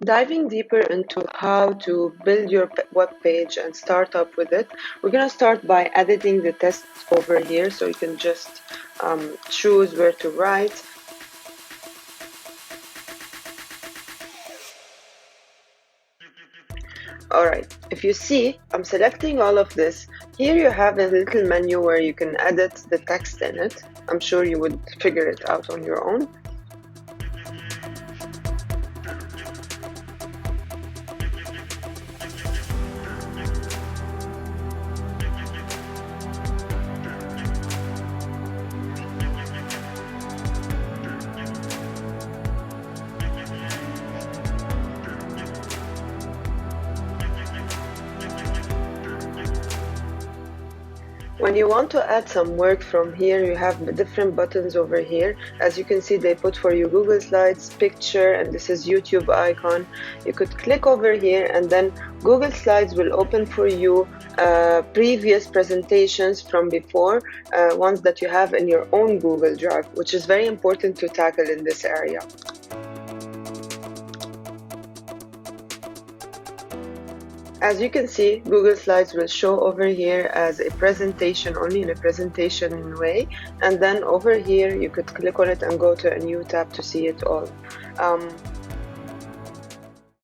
Diving deeper into how to build your web page and start up with it, we're going to start by editing the text over here, so you can just choose where to write. Alright, if you see, I'm selecting all of this. Here you have a little menu where you can edit the text in it. I'm sure you would figure it out on your own. When you want to add some work from here, you have the different buttons over here. As you can see, they put for you Google Slides, picture, and this is YouTube icon. You could click over here and then Google Slides will open for you previous presentations from before, ones that you have in your own Google Drive, which is very important to tackle in this area. As you can see, Google Slides will show over here as a presentation, only in a presentation way, and then over here you could click on it and go to a new tab to see it all.